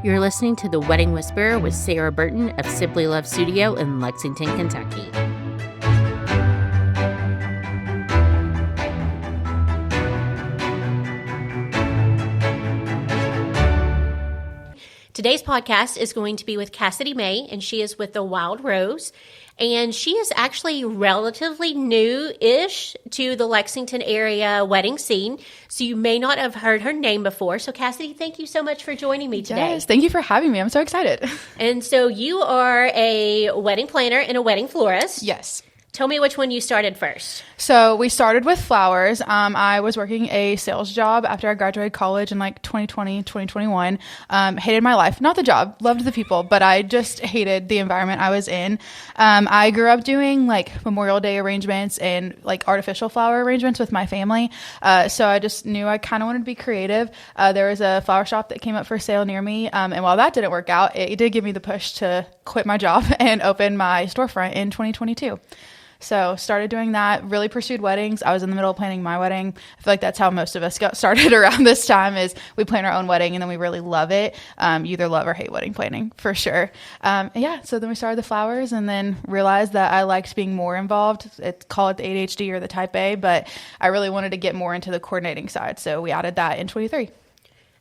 You're listening to The Wedding Whisperer with Sarah Burton of Simply Love Studio in Lexington, Kentucky. Today's podcast is going to be with Cassidy May, and she is with the Wild Rose. And she is actually relatively new-ish to the Lexington area wedding scene, so you may not have heard her name before. So Cassidy, thank you so much for joining me today. Yes, thank you for having me. I'm so excited. And so you are a wedding planner and a wedding florist. Yes. Tell me which one you started first. So we started with flowers. I was working a sales job after I graduated college in like 2020, 2021. Hated my life. Not the job. Loved the people, but I just hated the environment I was in. I grew up doing like Memorial Day arrangements and like artificial flower arrangements with my family. So I just knew I kind of wanted to be creative. There was a flower shop that came up for sale near me. And while that didn't work out, it did give me the push to quit my job and open my storefront in 2022. So started doing that, really pursued weddings. I was in the middle of planning my wedding. I feel like that's how most of us got started around this time is we plan our own wedding and then we really love it. You either love or hate wedding planning for sure. So then we started the flowers and then realized that I liked being more involved. Call it the ADHD or the type A, but I really wanted to get more into the coordinating side. So we added that in 23.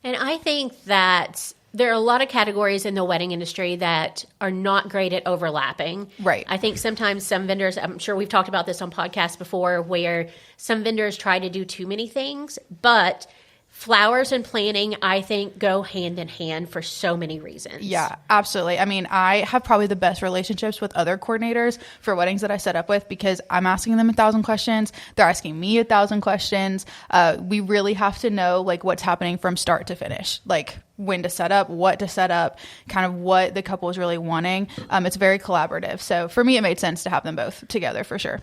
And I think that there are a lot of categories in the wedding industry that are not great at overlapping. Right. I think sometimes some vendors, I'm sure we've talked about this on podcasts before, where some vendors try to do too many things, but flowers and planning, I think, go hand in hand for so many reasons. Yeah, absolutely. I mean, I have probably the best relationships with other coordinators for weddings that I set up with because I'm asking them 1,000 questions. They're asking me 1,000 questions. We really have to know like what's happening from start to finish, like when to set up, what to set up, kind of what the couple is really wanting. It's very collaborative. So for me, it made sense to have them both together for sure.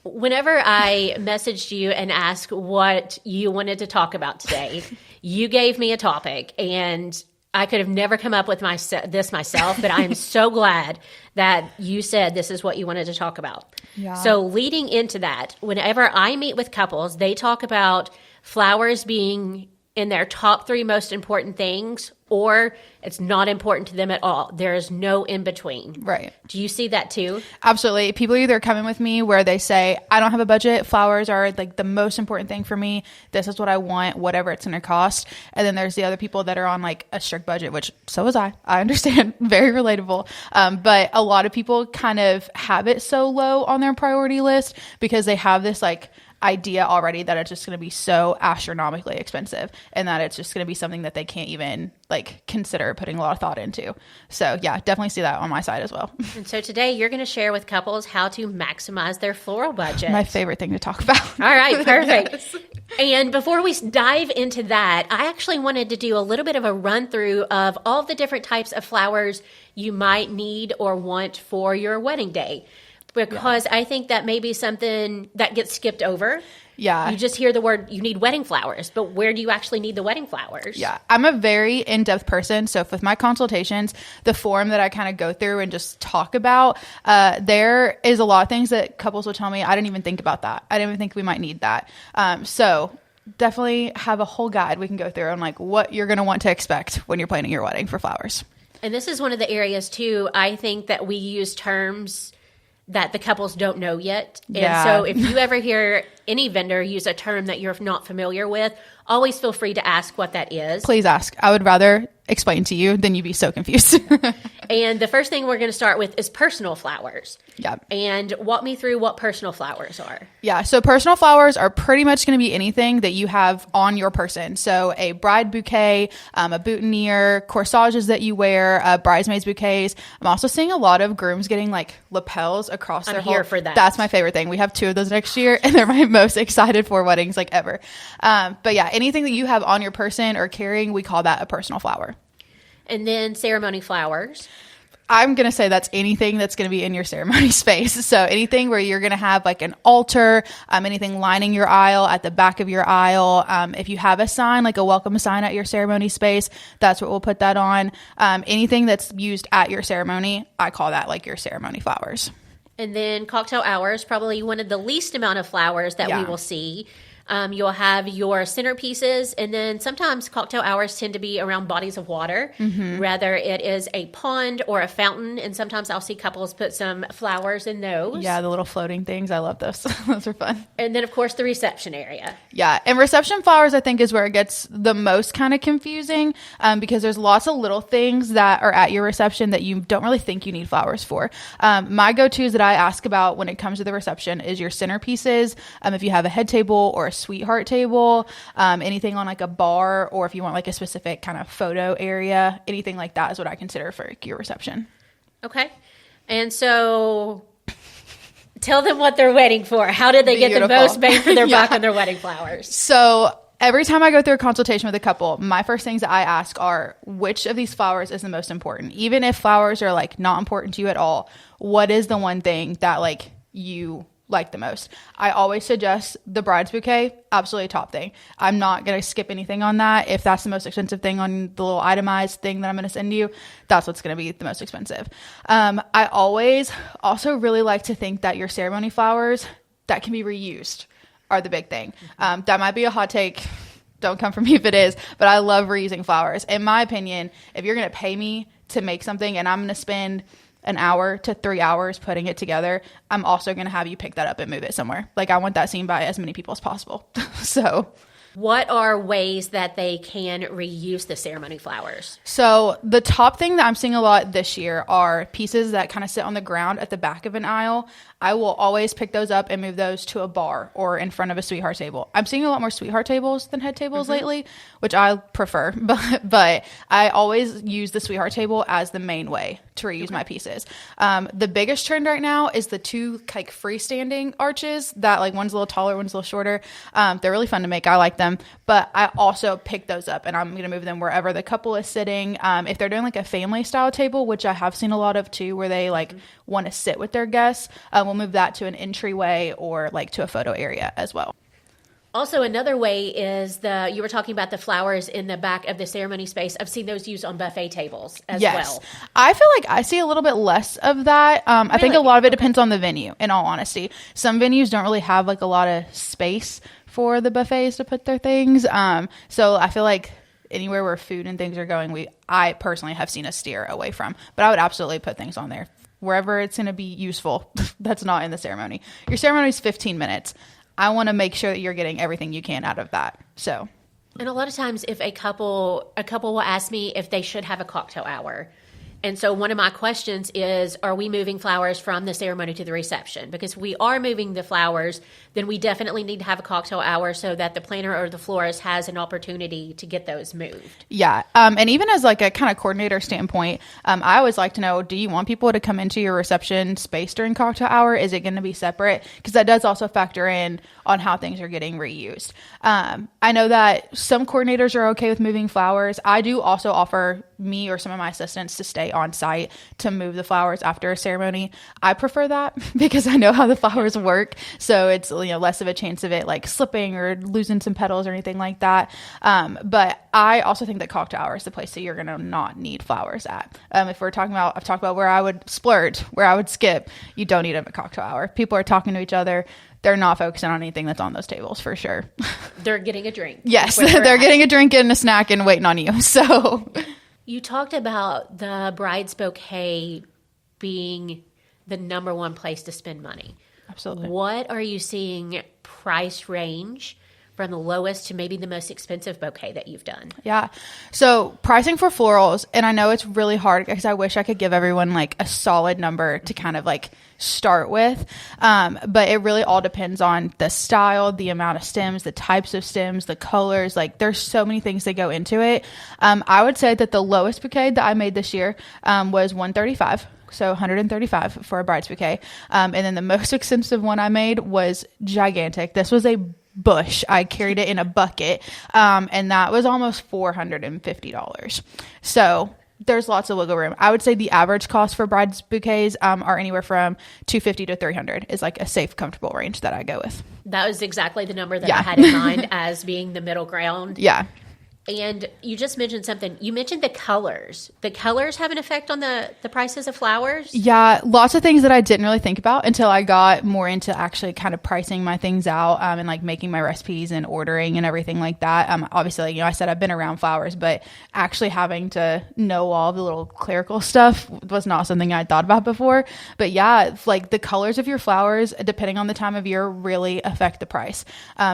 Whenever I messaged you and asked what you wanted to talk about today, you gave me a topic, and I could have never come up with this myself, but I'm so glad that you said this is what you wanted to talk about. Yeah. So leading into that, whenever I meet with couples, they talk about flowers being in their top 3 most important things, or it's not important to them at all. There is no in between. Right. Do you see that too? Absolutely. People either come in with me where they say, I don't have a budget. Flowers are like the most important thing for me. This is what I want, whatever it's going to cost. And then there's the other people that are on like a strict budget, which so was I. I understand. Very relatable. But a lot of people kind of have it so low on their priority list because they have this like idea already that it's just going to be so astronomically expensive and that it's just going to be something that they can't even like consider putting a lot of thought into. So yeah, definitely see that on my side as well. And so today you're going to share with couples how to maximize their floral budget. My favorite thing to talk about. All right, perfect. Yes. And before we dive into that, I actually wanted to do a little bit of a run through of all the different types of flowers you might need or want for your wedding day. Because I think that may be something that gets skipped over. Yeah. You just hear the word, you need wedding flowers, but where do you actually need the wedding flowers? Yeah. I'm a very in-depth person. So with my consultations, the form that I kind of go through and just talk about, there is a lot of things that couples will tell me, I didn't even think about that. I didn't even think we might need that. So definitely have a whole guide we can go through on like what you're going to want to expect when you're planning your wedding for flowers. And this is one of the areas too, I think that we use terms that the couples don't know yet. And so if you ever hear any vendor use a term that you're not familiar with, always feel free to ask what that is. Please ask. I would rather explain to you than you be so confused. And the first thing we're going to start with is personal flowers. Yeah. And walk me through what personal flowers are. Yeah. So personal flowers are pretty much going to be anything that you have on your person. So a bride bouquet, a boutonniere, corsages that you wear, bridesmaids bouquets. I'm also seeing a lot of grooms getting like lapels across their whole. I'm here for that. That's my favorite thing. We have 2 of those next year and they're my most excited for weddings like ever. But yeah, anything that you have on your person or carrying, we call that a personal flower. And then ceremony flowers. I'm going to say that's anything that's going to be in your ceremony space. So anything where you're going to have like an altar, anything lining your aisle, at the back of your aisle. If you have a sign, like a welcome sign at your ceremony space, that's what we'll put that on. Anything that's used at your ceremony, I call that like your ceremony flowers. And then cocktail hours, probably one of the least amount of flowers that we will see. You'll have your centerpieces, and then sometimes cocktail hours tend to be around bodies of water, whether it is a pond or a fountain. And sometimes I'll see couples put some flowers in those. Yeah, the little floating things. I love those. Those are fun. And then, of course, the reception area. Yeah, and reception flowers, I think, is where it gets the most kind of confusing because there's lots of little things that are at your reception that you don't really think you need flowers for. My go-tos that I ask about when it comes to the reception is your centerpieces. If you have a head table or a sweetheart table, anything on like a bar, or if you want like a specific kind of photo area, anything like that is what I consider for your reception. Okay. And so tell them what they're waiting for. How did they get the most bang for their buck on their wedding flowers? So every time I go through a consultation with a couple, my first things that I ask are, which of these flowers is the most important? Even if flowers are like not important to you at all, what is the one thing that like you like the most? I always suggest the bride's bouquet, absolutely top thing. I'm not going to skip anything on that. If that's the most expensive thing on the little itemized thing that I'm going to send you, that's what's going to be the most expensive. I always also really like to think that your ceremony flowers that can be reused are the big thing. That might be a hot take. Don't come for me if it is, but I love reusing flowers. In my opinion, if you're going to pay me to make something and I'm going to spend an hour to 3 hours putting it together, I'm also going to have you pick that up and move it somewhere. Like, I want that seen by as many people as possible. So what are ways that they can reuse the ceremony flowers? So the top thing that I'm seeing a lot this year are pieces that kind of sit on the ground at the back of an aisle. I will always pick those up and move those to a bar or in front of a sweetheart table. I'm seeing a lot more sweetheart tables than head tables lately, which I prefer, but I always use the sweetheart table as the main way to reuse my pieces. The biggest trend right now is the two like freestanding arches that like one's a little taller, one's a little shorter. They're really fun to make. I like them, but I also pick those up and I'm going to move them wherever the couple is sitting. If they're doing like a family style table, which I have seen a lot of too, where they like want to sit with their guests, we'll move that to an entryway or like to a photo area as well. Also, another way is you were talking about the flowers in the back of the ceremony space. I've seen those used on buffet tables as well. I feel like I see a little bit less of that. I think a lot of it depends on the venue, in all honesty. Some venues don't really have like a lot of space for the buffets to put their things. So I feel like anywhere where food and things are going, I personally have seen a steer away from. But I would absolutely put things on there. Wherever it's going to be useful, that's not in the ceremony. Your ceremony is 15 minutes. I want to make sure that you're getting everything you can out of that. So, and a lot of times if a couple will ask me if they should have a cocktail hour. And so one of my questions is, are we moving flowers from the ceremony to the reception? Because if we are moving the flowers, then we definitely need to have a cocktail hour so that the planner or the florist has an opportunity to get those moved. Yeah. And even as like a kind of coordinator standpoint, I always like to know, do you want people to come into your reception space during cocktail hour? Is it going to be separate? Because that does also factor in on how things are getting reused. I know that some coordinators are okay with moving flowers. I do also offer me or some of my assistants to stay on site to move the flowers after a ceremony. I prefer that because I know how the flowers work. So it's, less of a chance of it like slipping or losing some petals or anything like that. But I also think that cocktail hour is the place that you're going to not need flowers at. If I've talked about where I would splurge, where I would skip, you don't need them at cocktail hour. People are talking to each other. They're not focusing on anything that's on those tables for sure. They're getting a drink. Yes, they're getting a drink and a snack and waiting on you. So you talked about the bride's bouquet being the number one place to spend money. Absolutely. What are you seeing price range from the lowest to maybe the most expensive bouquet that you've done? Yeah. So pricing for florals, and I know it's really hard because I wish I could give everyone like a solid number to kind of like start with. But it really all depends on the style, the amount of stems, the types of stems, the colors. Like there's so many things that go into it. I would say that the lowest bouquet that I made this year was $135. So $135 for a bride's bouquet. And then the most expensive one I made was gigantic. This was a bush. I carried it in a bucket. And that was almost $450. So there's lots of wiggle room. I would say the average cost for bride's bouquets are anywhere from $250 to $300 is like a safe, comfortable range that I go with. That was exactly the number that I had in mind as being the middle ground. Yeah. And you just mentioned something. You mentioned the colors. The colors have an effect on the prices of flowers? Yeah, lots of things that I didn't really think about until I got more into actually kind of pricing my things out and like making my recipes and ordering and everything like that. Obviously, you know, I said I've been around flowers, but actually having to know all the little clerical stuff was not something I'd thought about before. But yeah, like the colors of your flowers, depending on the time of year, really affect the price.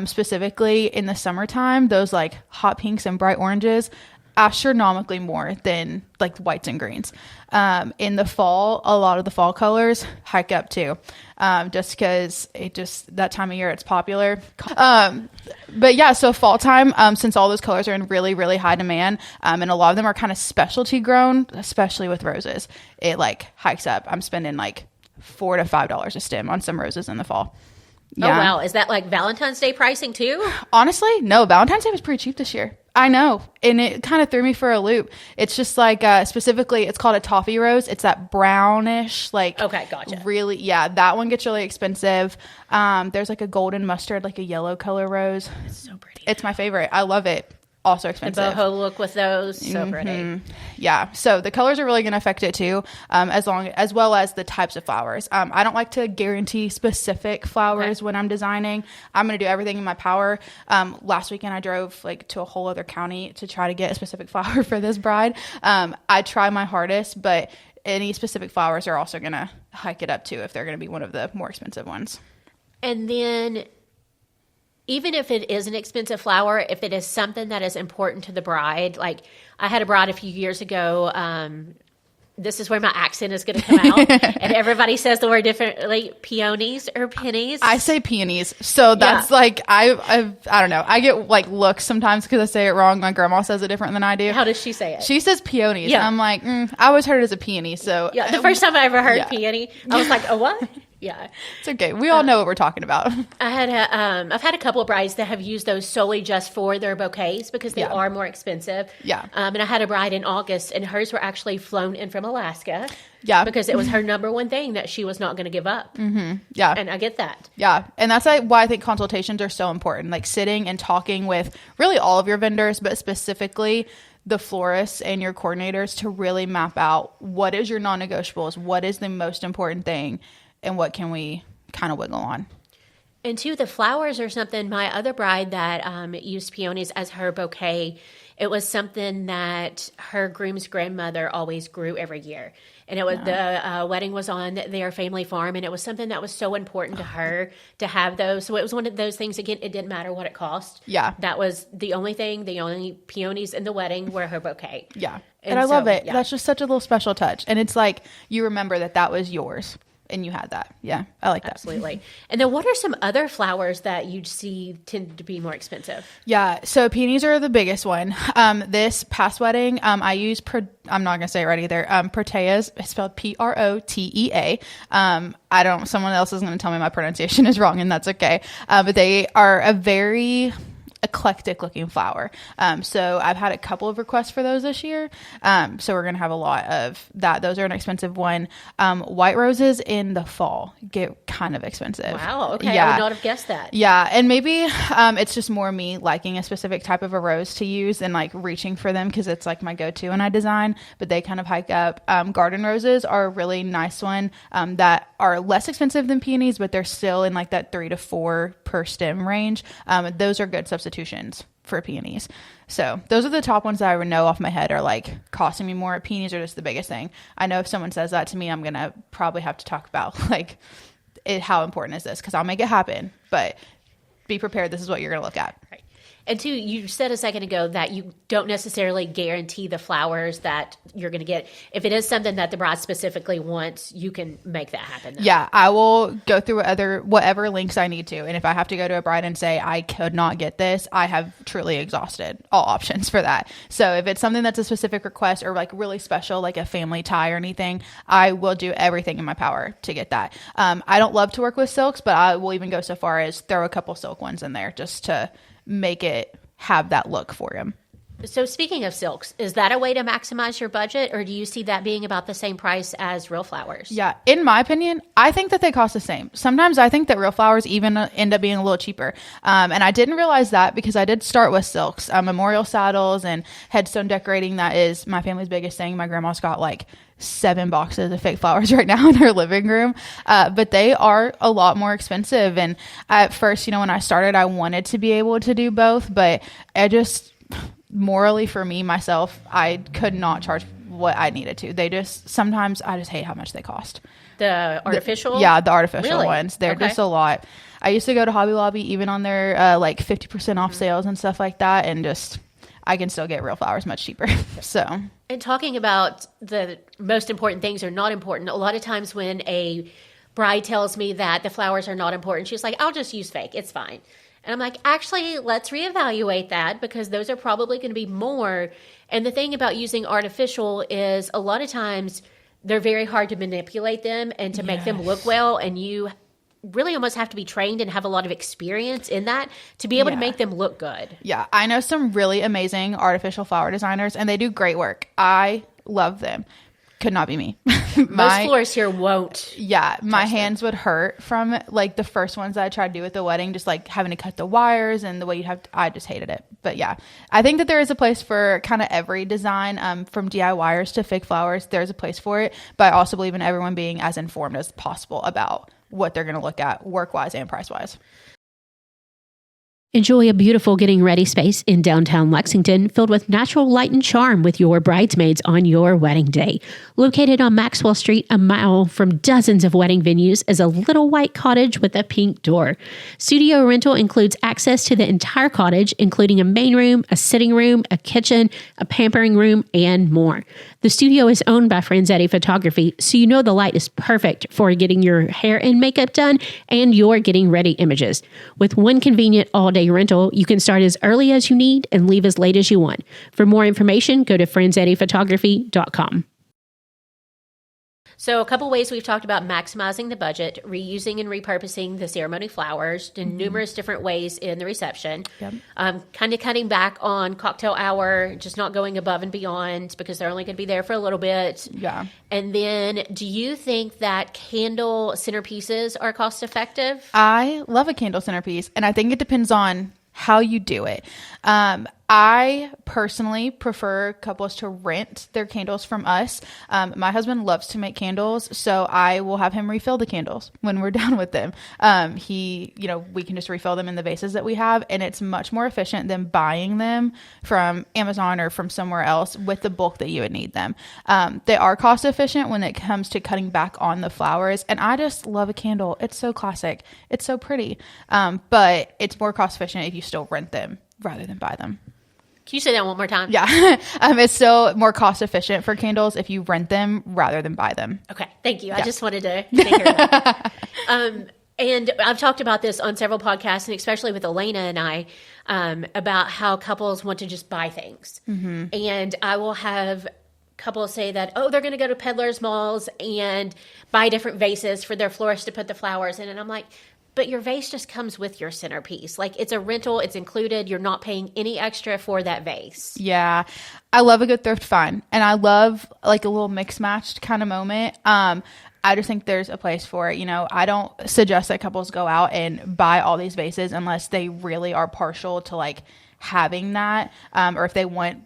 Specifically in the summertime, those like hot pinks and bright oranges, astronomically more than like whites and greens. In the fall, a lot of the fall colors hike up too, just because that time of year it's popular. But yeah, so fall time, since all those colors are in really, really high demand, and a lot of them are kind of specialty grown, especially with roses, it like hikes up. I'm spending like $4 to $5 a stem on some roses in the fall. Yeah. Oh, wow. Is that like Valentine's Day pricing too? Honestly, no. Valentine's Day was pretty cheap this year. I know. And it kind of threw me for a loop. It's just like, specifically, it's called a toffee rose. It's that brownish, like. Okay, gotcha. Really, yeah, that one gets really expensive. There's like a golden mustard, like a yellow color rose. It's so pretty. It's my favorite. I love it. Also expensive. The boho look with those, so pretty. Yeah, so the colors are really going to affect it too, as well as the types of flowers. I don't like to guarantee specific flowers when I'm designing. I'm going to do everything in my power. Last weekend I drove like to a whole other county to try to get a specific flower for this bride. I try my hardest, but any specific flowers are also going to hike it up too if they're going to be one of the more expensive ones. And then, even if it is an expensive flower, if it is something that is important to the bride, like I had a bride a few years ago, this is where my accent is going to come out, and everybody says the word differently, peonies or pennies. I say peonies, so that's like, I don't know. I get like looks sometimes because I say it wrong. My grandma says it different than I do. How does she say it? She says peonies. Yeah. I'm like, I always heard it as a peony, so. Yeah, the first time I ever heard peony, I was like, oh, what? Yeah. It's okay. We all know what we're talking about. I've had a couple of brides that have used those solely just for their bouquets because they are more expensive. Yeah. And I had a bride in August, and hers were actually flown in from Alaska. Yeah. Because it was her number one thing that she was not going to give up. Mm-hmm. Yeah. And I get that. Yeah. And that's like why I think consultations are so important. Like sitting and talking with really all of your vendors, but specifically the florists and your coordinators to really map out what is your non-negotiables, what is the most important thing, and what can we kind of wiggle on. And two, the flowers are something. My other bride that used peonies as her bouquet, it was something that her groom's grandmother always grew every year. And it was the wedding was on their family farm, and it was something that was so important to her to have those. So it was one of those things, again, it didn't matter what it cost. Yeah. That was the only peonies in the wedding were her bouquet. Yeah. And I love it. Yeah. That's just such a little special touch. And it's like you remember that was yours. And you had that. Yeah, I like that. Absolutely. And then what are some other flowers that you see tend to be more expensive? Yeah, so peonies are the biggest one. This past wedding, I used, I'm not going to say it right either, proteas. It's spelled Protea. Someone else is going to tell me my pronunciation is wrong, and that's okay. But they are a very eclectic looking flower. So I've had a couple of requests for those this year. So we're going to have a lot of that. Those are an expensive one. White roses in the fall get kind of expensive. Wow. Okay. Yeah. I would not have guessed that. Yeah. And maybe, it's just more me liking a specific type of a rose to use and like reaching for them because it's like my go-to when I design, but they kind of hike up. Garden roses are a really nice one, that are less expensive than peonies, but they're still in like that 3 to 4 per stem range. Those are good substitutions for peonies. So those are the top ones that I would know off my head are like costing me more. Peonies are just the biggest thing. I know if someone says that to me, I'm going to probably have to talk about like how important is this? Because I'll make it happen, but be prepared. This is what you're going to look at. Right. And two, you said a second ago that you don't necessarily guarantee the flowers that you're going to get. If it is something that the bride specifically wants, you can make that happen. Though. Yeah, I will go through whatever links I need to. And if I have to go to a bride and say, I could not get this, I have truly exhausted all options for that. So if it's something that's a specific request or like really special, like a family tie or anything, I will do everything in my power to get that. I don't love to work with silks, but I will even go so far as throw a couple silk ones in there just to make it have that look for him. So speaking of silks, is that a way to maximize your budget, or do you see that being about the same price as real flowers? Yeah, in my opinion, I think that they cost the same. Sometimes I think that real flowers even end up being a little cheaper. And I didn't realize that because I did start with silks, memorial saddles and headstone decorating. That is my family's biggest thing. My grandma's got like 7 boxes of fake flowers right now in her living room. But they are a lot more expensive. And at first, when I started, I wanted to be able to do both, but I just morally for me, myself, I could not charge what I needed to. Sometimes I just hate how much they cost. The artificial? The artificial really? ones. They're just a lot. I used to go to Hobby Lobby even on their like 50% off sales and stuff like that. And I can still get real flowers much cheaper. So. And talking about the most important things are not important, a lot of times when a bride tells me that the flowers are not important, she's like, I'll just use fake. It's fine. And I'm like, actually, let's reevaluate that because those are probably going to be more. And the thing about using artificial is a lot of times they're very hard to manipulate them and to make them look well. And you really almost have to be trained and have a lot of experience in that to be able to make them look good. Yeah, I know some really amazing artificial flower designers and they do great work. I love them. Could not be me. Most florists here won't. Yeah, my hands would hurt from like the first ones that I tried to do at the wedding, just like having to cut the wires and the way I just hated it. But yeah, I think that there is a place for kind of every design, from DIYers to fake flowers. There's a place for it, but I also believe in everyone being as informed as possible about what they're going to look at work-wise and price-wise. Enjoy a beautiful getting ready space in downtown Lexington filled with natural light and charm with your bridesmaids on your wedding day. Located on Maxwell Street, a mile from dozens of wedding venues, is a little white cottage with a pink door. Studio rental includes access to the entire cottage, including a main room, a sitting room, a kitchen, a pampering room, and more. The studio is owned by Franzetti Photography, so you know the light is perfect for getting your hair and makeup done and your getting ready images. With one convenient all-day rental, you can start as early as you need and leave as late as you want. For more information, go to franzettiphotography.com. So a couple ways we've talked about maximizing the budget, reusing and repurposing the ceremony flowers in numerous different ways in the reception. Yep. Kind of cutting back on cocktail hour, just not going above and beyond because they're only going to be there for a little bit. Yeah. And then do you think that candle centerpieces are cost effective? I love a candle centerpiece, and I think it depends on how you do it. I personally prefer couples to rent their candles from us. My husband loves to make candles, so I will have him refill the candles when we're done with them. We can just refill them in the vases that we have, and it's much more efficient than buying them from Amazon or from somewhere else with the bulk that you would need them. They are cost efficient when it comes to cutting back on the flowers, and I just love a candle. It's so classic. It's so pretty. But it's more cost efficient if you still rent them rather than buy them. Can you say that one more time? Yeah. It's still more cost efficient for candles if you rent them rather than buy them. Okay. Thank you. Yeah. I just wanted to hear that. And I've talked about this on several podcasts, and especially with Elena and I, about how couples want to just buy things. Mm-hmm. And I will have couples say that, they're going to go to peddlers malls and buy different vases for their florist to put the flowers in. And I'm like, but your vase just comes with your centerpiece. Like, it's a rental, it's included. You're not paying any extra for that vase. Yeah. I love a good thrift find, and I love like a little mix matched kind of moment. I just think there's a place for it. I don't suggest that couples go out and buy all these vases unless they really are partial to like having that, or if they want,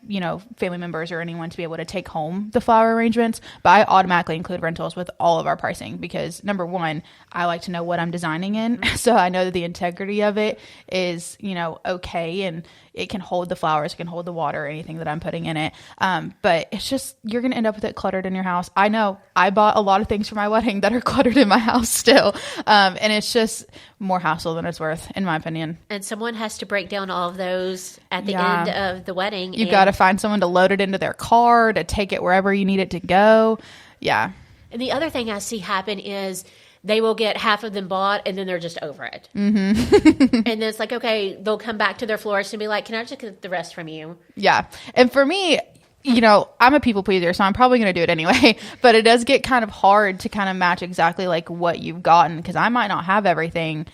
family members or anyone to be able to take home the flower arrangements. But I automatically include rentals with all of our pricing because, number one, I like to know what I'm designing in. So I know that the integrity of it is, okay, and it can hold the flowers, it can hold the water, anything that I'm putting in it. But it's just, you're going to end up with it cluttered in your house. I know I bought a lot of things for my wedding that are cluttered in my house still. And it's just more hassle than it's worth, in my opinion. And someone has to break down all of those at the end of the wedding. You got to find someone to load it into their car, to take it wherever you need it to go. Yeah. And the other thing I see happen is they will get half of them bought and then they're just over it. Mm-hmm. And then it's like, okay, they'll come back to their florist and be like, can I just get the rest from you? Yeah. And for me, I'm a people pleaser, so I'm probably going to do it anyway. But it does get kind of hard to kind of match exactly like what you've gotten because I might not have everything,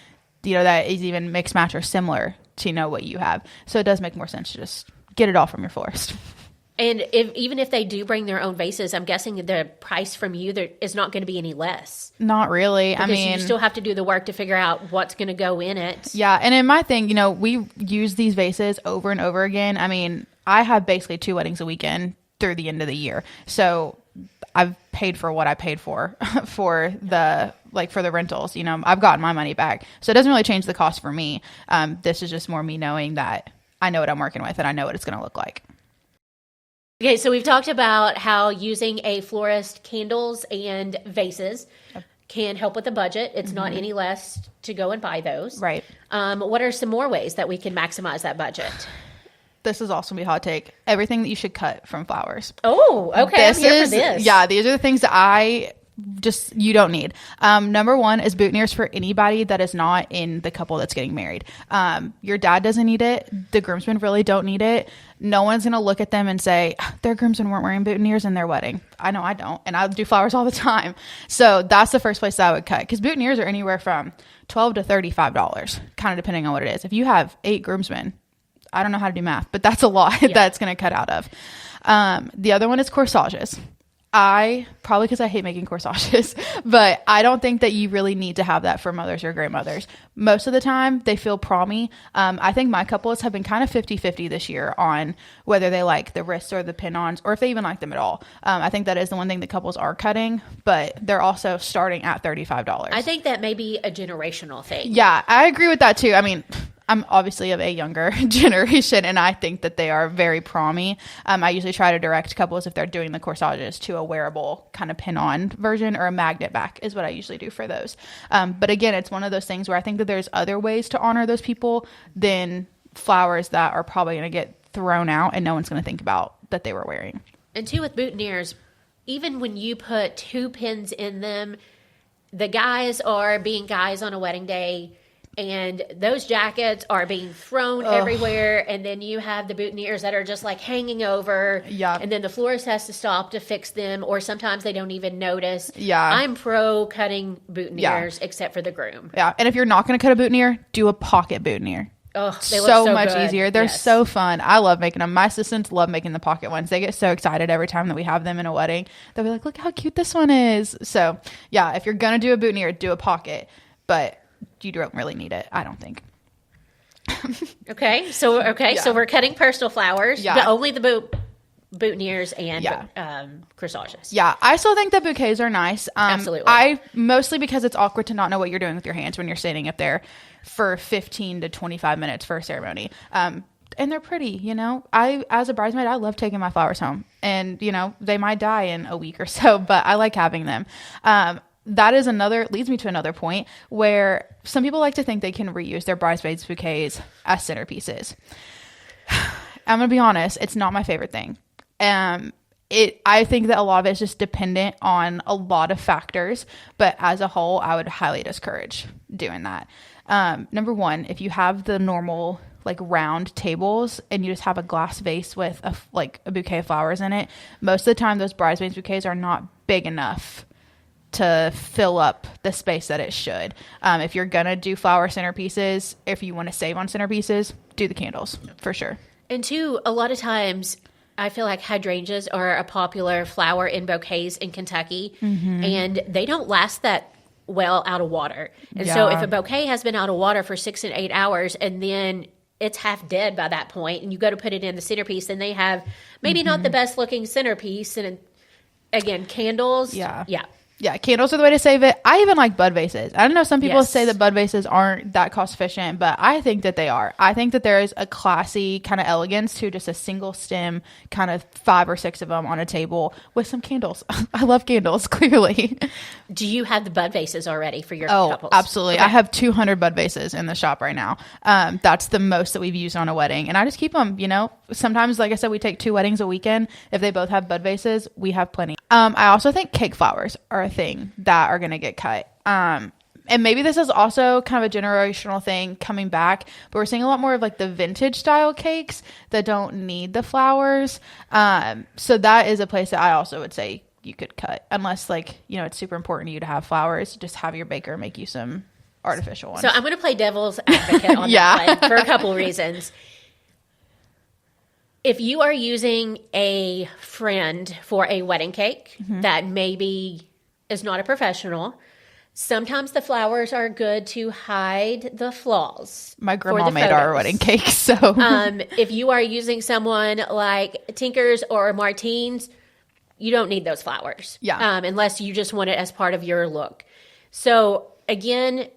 that is even mixed match or similar to what you have. So it does make more sense to just get it all from your florist. And even if they do bring their own vases, I'm guessing the price from you there is not going to be any less. Not really. Because you still have to do the work to figure out what's going to go in it. Yeah. And in my thing, we use these vases over and over again. I mean, I have basically 2 weddings a weekend through the end of the year. So I've paid for what I paid for the rentals. I've gotten my money back. So it doesn't really change the cost for me. This is just more me knowing that I know what I'm working with and I know what it's going to look like. Okay, so we've talked about how using a florist candles and vases can help with the budget. It's not any less to go and buy those. Right. What are some more ways that we can maximize that budget? This is also going to be a hot take. Everything that you should cut from flowers. Oh, okay. I'm here for this. Yeah, these are the things that you don't need. Number one is boutonnieres for anybody that is not in the couple that's getting married. Your dad doesn't need it. The groomsmen really don't need it. No one's going to look at them and say, their groomsmen weren't wearing boutonnieres in their wedding. I know I don't. And I do flowers all the time. So that's the first place that I would cut. Because boutonnieres are anywhere from $12 to $35, kind of depending on what it is. If you have 8 groomsmen, I don't know how to do math, but that's a lot that's going to cut out of. The other one is corsages. Probably because I hate making corsages, but I don't think that you really need to have that for mothers or grandmothers. Most of the time they feel promy. I think my couples have been kind of 50-50 this year on whether they like the wrists or the pin-ons or if they even like them at all. I think that is the one thing that couples are cutting, but they're also starting at $35. I think that may be a generational thing. Yeah, I agree with that too. I mean, I'm obviously of a younger generation, and I think that they are very promy. I usually try to direct couples if they're doing the corsages to a wearable kind of pin-on version or a magnet back is what I usually do for those. But again, it's one of those things where I think that there's other ways to honor those people than flowers that are probably going to get thrown out and no one's going to think about that they were wearing. And two, with boutonnieres, even when you put 2 pins in them, the guys are being guys on a wedding day. And those jackets are being thrown everywhere. And then you have the boutonnieres that are just like hanging over. Yeah. And then the florist has to stop to fix them. Or sometimes they don't even notice. Yeah. I'm pro cutting boutonnieres except for the groom. Yeah. And if you're not going to cut a boutonniere, do a pocket boutonniere. Oh, they look so much good. easier. They're so fun. I love making them. My assistants love making the pocket ones. They get so excited every time that we have them in a wedding. They'll be like, look how cute this one is. So yeah, if you're going to do a boutonniere, do a pocket. But you don't really need it, I don't think. So we're cutting personal flowers, but only the boutonnieres and corsages. Yeah, I still think that bouquets are nice. Absolutely. Mostly because it's awkward to not know what you're doing with your hands when you're standing up there for 15 to 25 minutes for a ceremony. And they're pretty, as a bridesmaid, I love taking my flowers home, and they might die in a week or so, but I like having them. That leads me to another point where some people like to think they can reuse their bridesmaids' bouquets as centerpieces. I'm going to be honest, it's not my favorite thing. I think that a lot of it is just dependent on a lot of factors, but as a whole, I would highly discourage doing that. Number one, if you have the normal round tables and you just have a glass vase with a bouquet of flowers in it, most of the time those bridesmaids bouquets are not big enough to fill up the space that it should. If you're gonna do flower centerpieces, if you want to save on centerpieces, do the candles for sure. And two, a lot of times I feel like hydrangeas are a popular flower in bouquets in Kentucky, and they don't last that well out of water. And so if a bouquet has been out of water for 6 and 8 hours and then it's half dead by that point and you go to put it in the centerpiece, then they have maybe not the best looking centerpiece. And again, candles. Yeah, candles are the way to save it. I even like bud vases. I don't know, some people say that bud vases aren't that cost efficient, but I think that they are. I think that there is a classy kind of elegance to just a single stem, kind of 5 or 6 of them on a table with some candles. I love candles, clearly. Do you have the bud vases already for your couples? Absolutely. Okay. I have 200 bud vases in the shop right now. That's the most that we've used on a wedding. And I just keep them, Sometimes, like I said, we take 2 weddings a weekend. If they both have bud vases, we have plenty. I also think cake flowers are a thing that are going to get cut. And maybe this is also kind of a generational thing coming back, but we're seeing a lot more of the vintage style cakes that don't need the flowers. So that is a place that I also would say you could cut, unless it's super important to you to have flowers. Just have your baker make you some artificial ones. So I'm going to play devil's advocate on that one for a couple reasons. If you are using a friend for a wedding cake that maybe is not a professional, sometimes the flowers are good to hide the flaws. My grandma made our wedding cake, so. If you are using someone like Tinker's or Martine's, you don't need those flowers. Yeah. Unless you just want it as part of your look. So again,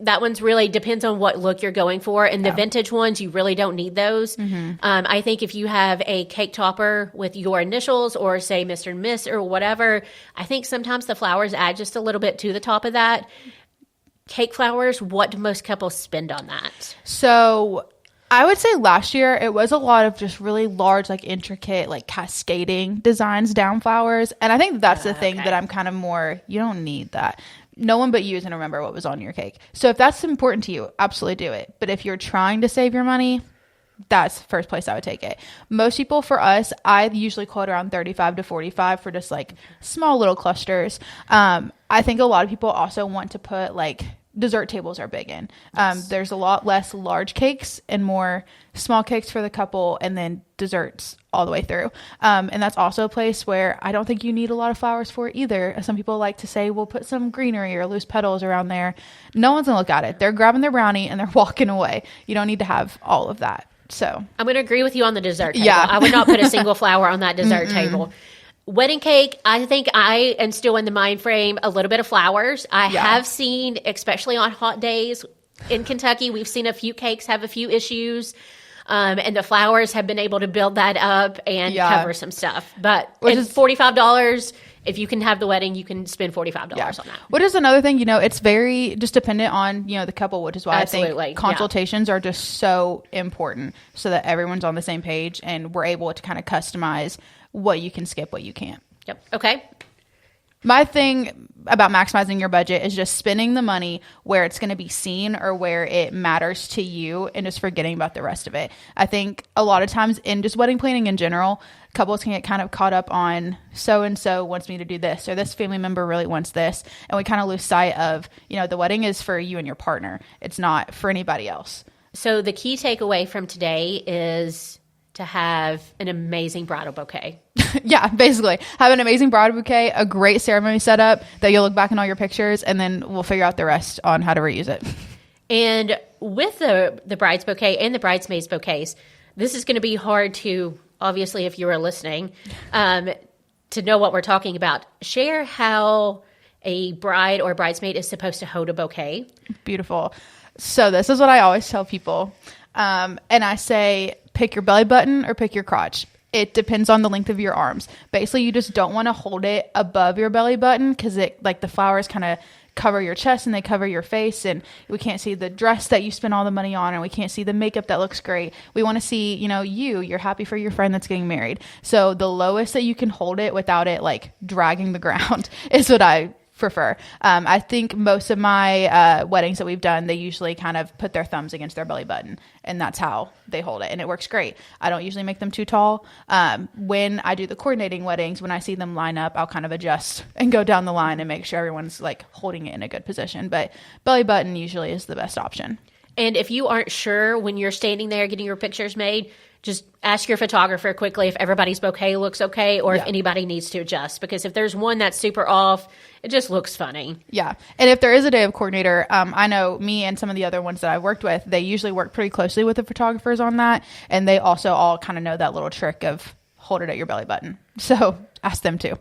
that one's really depends on what look you're going for. And the vintage ones, you really don't need those. I think if you have a cake topper with your initials or say Mr. and Miss or whatever, I think sometimes the flowers add just a little bit to the top of that. Cake flowers, what do most couples spend on that? So I would say last year it was a lot of just really large, like intricate, like cascading designs down flowers. And I think that's the thing that I'm kind of more, you don't need that. No one but you is going to remember what was on your cake. So if that's important to you, absolutely do it. But if you're trying to save your money, that's the first place I would take it. Most people, for us, I usually quote around 35 to 45 for just like small little clusters. I think a lot of people also want to put like dessert tables are big in. There's a lot less large cakes and more small cakes for the couple and then desserts all the way through. And that's also a place where I don't think you need a lot of flowers for either. Some people like to say, we'll put some greenery or loose petals around there. No one's gonna look at it. They're grabbing their brownie and they're walking away. You don't need to have all of that. So I'm going to agree with you on the dessert table. Yeah. I would not put a single flower on that dessert table. Wedding cake, I think I am still in the mind frame, a little bit of flowers. I have seen, especially on hot days in Kentucky, we've seen a few cakes have a few issues. And the flowers have been able to build that up and cover some stuff. But it's $45. If you can have the wedding, you can spend $45 on that. What is another thing, it's very just dependent on, the couple, which is why I think consultations are just so important so that everyone's on the same page and we're able to kind of customize what you can skip, what you can't. Yep. Okay. My thing about maximizing your budget is just spending the money where it's going to be seen or where it matters to you and just forgetting about the rest of it. I think a lot of times in just wedding planning in general, couples can get kind of caught up on so-and-so wants me to do this or this family member really wants this. And we kind of lose sight of, the wedding is for you and your partner. It's not for anybody else. So the key takeaway from today is to have an amazing bridal bouquet. Yeah, basically. Have an amazing bridal bouquet, a great ceremony setup that you'll look back in all your pictures, and then we'll figure out the rest on how to reuse it. And with the bride's bouquet and the bridesmaid's bouquets, this is going to be hard to, obviously, if you are listening, to know what we're talking about. Share how a bride or bridesmaid is supposed to hold a bouquet. Beautiful. So this is what I always tell people. And I say, pick your belly button or pick your crotch. It depends on the length of your arms. Basically, you just don't want to hold it above your belly button because the flowers kind of cover your chest and they cover your face, and we can't see the dress that you spent all the money on, and we can't see the makeup that looks great. We want to see, you're happy for your friend that's getting married. So the lowest that you can hold it without it dragging the ground is what I prefer. I think most of my weddings that we've done, they usually kind of put their thumbs against their belly button, and that's how they hold it, and it works great. I don't usually make them too tall. When I do the coordinating weddings, when I see them line up, I'll kind of adjust and go down the line and make sure everyone's holding it in a good position, but belly button usually is the best option. And if you aren't sure when you're standing there getting your pictures made, just ask your photographer quickly if everybody's bouquet looks okay or if anybody needs to adjust. Because if there's one that's super off, it just looks funny. Yeah. And if there is a day of coordinator, I know me and some of the other ones that I've worked with, they usually work pretty closely with the photographers on that. And they also all kind of know that little trick of hold it at your belly button. So ask them too.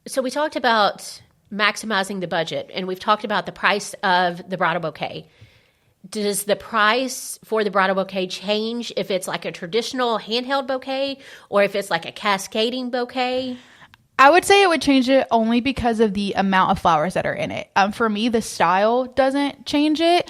So we talked about maximizing the budget, and we've talked about the price of the bridal bouquet. Does the price for the bridal bouquet change if it's a traditional handheld bouquet or if it's a cascading bouquet? I would say it would change it only because of the amount of flowers that are in it. For me, the style doesn't change it.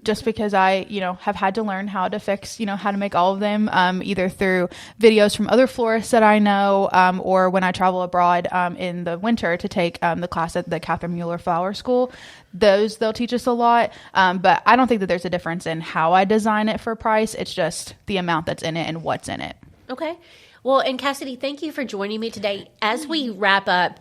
Just because I, have had to learn how to fix, how to make all of them, either through videos from other florists that I know, or when I travel abroad in the winter to take the class at the Catherine Mueller Flower School. They'll teach us a lot. But I don't think that there's a difference in how I design it for price. It's just the amount that's in it and what's in it. Okay. Well, and Cassidy, thank you for joining me today. As we wrap up,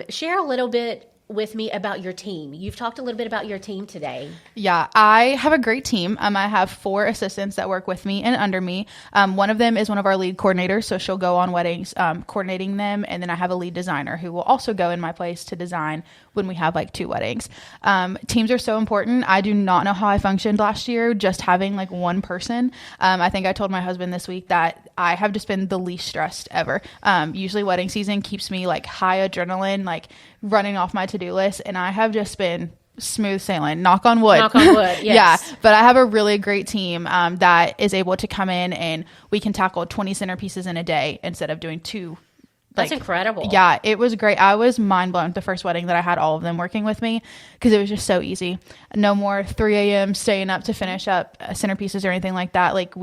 share a little bit with me about your team. You've talked a little bit about your team today. Yeah, I have a great team. I have 4 assistants that work with me and under me. One of them is one of our lead coordinators, so she'll go on weddings, coordinating them. And then I have a lead designer who will also go in my place to design when we have like 2 weddings. Teams are so important. I do not know how I functioned last year just having like one person. I think I told my husband this week that I have just been the least stressed ever. Usually wedding season keeps me like high adrenaline, like running off my to-do list, and I have just been smooth sailing. Knock on wood. Knock on wood, yes. Yeah, but I have a really great team that is able to come in and we can tackle 20 centerpieces in a day instead of doing 2. That's incredible. Yeah, it was great. I was mind blown the first wedding that I had all of them working with me because it was just so easy. No more 3 a.m. staying up to finish up centerpieces or anything like that. Like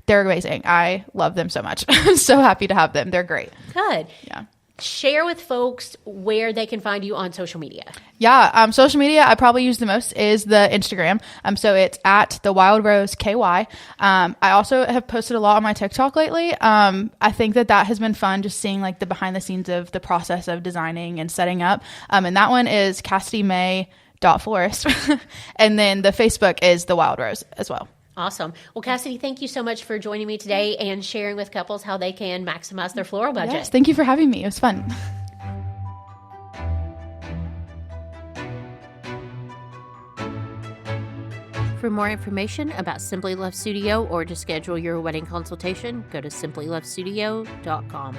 they're amazing. I love them so much. I'm so happy to have them. They're great. Good. Yeah. Share with folks where they can find you on social media. Yeah, social media I probably use the most is the Instagram. So it's at the Wild Rose KY. I also have posted a lot on my TikTok lately. I think that has been fun, just seeing like the behind the scenes of the process of designing and setting up. And that one is Cassidy May .florist. And then the Facebook is the Wild Rose as well. Awesome. Well, Cassidy, thank you so much for joining me today and sharing with couples how they can maximize their floral budget. Yes, thank you for having me. It was fun. For more information about Simply Love Studio or to schedule your wedding consultation, go to simplylovestudio.com.